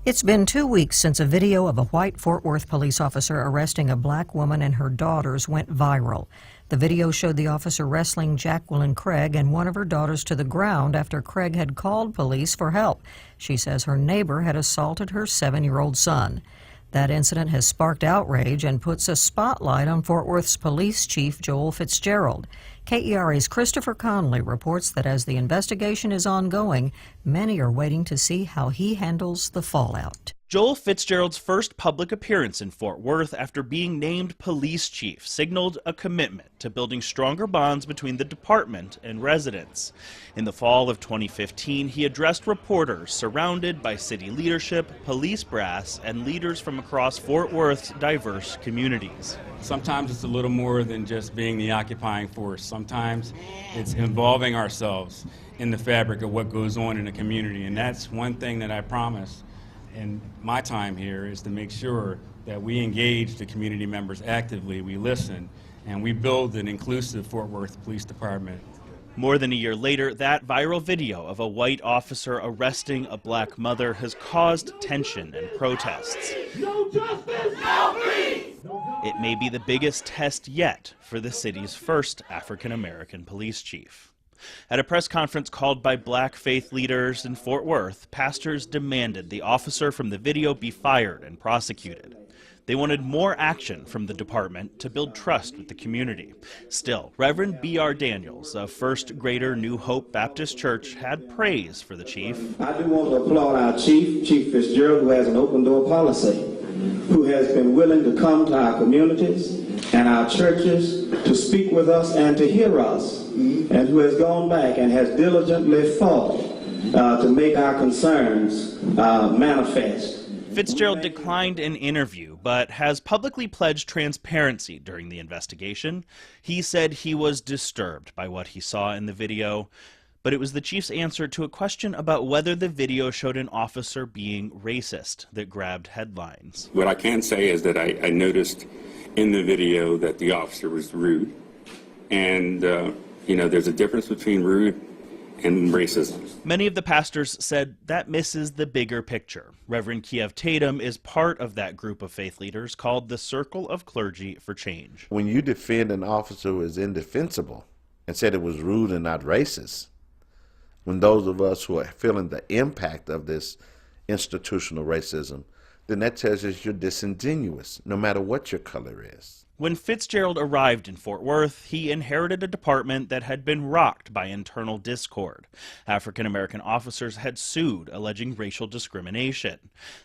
It's been 2 weeks since a video of a white Fort Worth police officer arresting a black woman and her daughters went viral. The video showed the officer wrestling Jacqueline Craig and one of her daughters to the ground after Craig had called police for help. She says her neighbor had assaulted her 7-year-old son. That incident has sparked outrage and puts a spotlight on Fort Worth's police chief, Joel Fitzgerald. KERA's Christopher Conley reports that as the investigation is ongoing, many are waiting to see how he handles the fallout. Joel Fitzgerald's first public appearance in Fort Worth after being named police chief signaled a commitment to building stronger bonds between the department and residents. In the fall of 2015, he addressed reporters surrounded by city leadership, police brass, and leaders from across Fort Worth's diverse communities. Sometimes it's a little more than just being the occupying force. Sometimes it's involving ourselves in the fabric of what goes on in the community, and that's one thing that I promise in my time here is to make sure that we engage the community members actively, we listen, and we build an inclusive Fort Worth Police Department. More than a year later, that viral video of a white officer arresting a black mother has caused tension and protests. No justice, no peace! It may be the biggest test yet for the city's first African-American police chief. At a press conference called by black faith leaders in Fort Worth, pastors demanded the officer from the video be fired and prosecuted. They wanted more action from the department to build trust with the community. Still, Reverend B.R. Daniels of First Greater New Hope Baptist Church had praise for the chief. I do want to applaud our chief, Chief Fitzgerald, who has an open door policy, who has been willing to come to our communities and our churches to speak with us and to hear us, and who has gone back and has diligently fought to make our concerns manifest. Fitzgerald declined an interview, but has publicly pledged transparency during the investigation. He said he was disturbed by what he saw in the video, but it was the chief's answer to a question about whether the video showed an officer being racist that grabbed headlines. What I can say is that I noticed in the video that the officer was rude, and there's a difference between rude and racism. Many of the pastors said that misses the bigger picture. Reverend Kiev Tatum is part of that group of faith leaders called the Circle of Clergy for Change. When you defend an officer who is indefensible and said it was rude and not racist, when those of us who are feeling the impact of this institutional racism, then that tells us you're disingenuous, no matter what your color is. When Fitzgerald arrived in Fort Worth, he inherited a department that had been rocked by internal discord. African-American officers had sued, alleging racial discrimination.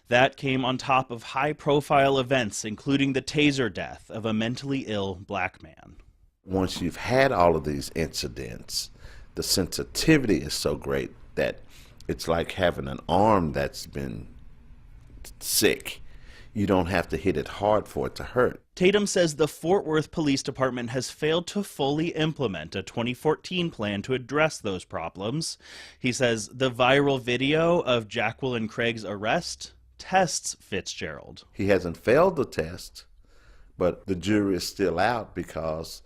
That came on top of high-profile events, including the taser death of a mentally ill black man. Once you've had all of these incidents, the sensitivity is so great that it's like having an arm that's been sick. You don't have to hit it hard for it to hurt. Tatum says the Fort Worth Police Department has failed to fully implement a 2014 plan to address those problems. He says the viral video of Jacqueline Craig's arrest tests Fitzgerald. He hasn't failed the test, but the jury is still out because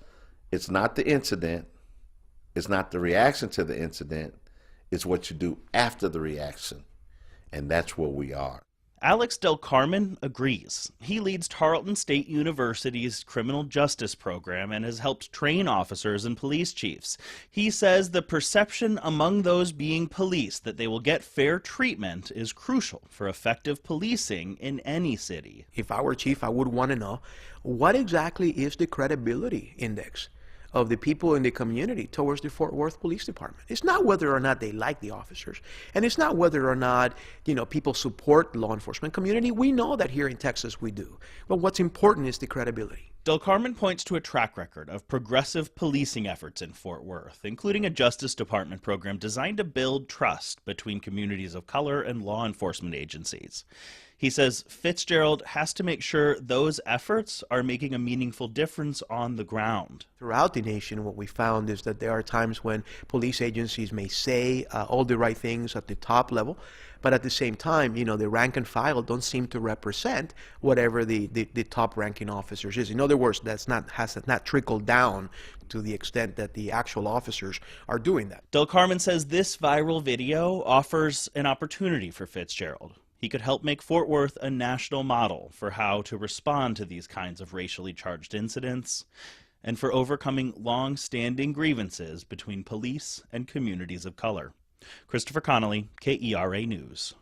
it's not the incident, it's not the reaction to the incident, it's what you do after the reaction, and that's where we are. Alex Del Carmen agrees. He leads Tarleton State University's criminal justice program and has helped train officers and police chiefs. He says the perception among those being policed that they will get fair treatment is crucial for effective policing in any city. If I were chief, I would want to know what exactly is the credibility index of the people in the community towards the Fort Worth Police Department. It's not whether or not they like the officers, and it's not whether or not, people support the law enforcement community. We know that here in Texas we do. But what's important is the credibility. Del Carmen points to a track record of progressive policing efforts in Fort Worth, including a Justice Department program designed to build trust between communities of color and law enforcement agencies. He says Fitzgerald has to make sure those efforts are making a meaningful difference on the ground. Throughout the nation, what we found is that there are times when police agencies may say all the right things at the top level, but at the same time, the rank and file don't seem to represent whatever the top ranking officers is. In other words, has not trickled down to the extent that the actual officers are doing that. Del Carmen says this viral video offers an opportunity for Fitzgerald. he could help make Fort Worth a national model for how to respond to these kinds of racially charged incidents and for overcoming long-standing grievances between police and communities of color. Christopher Connolly, KERA News.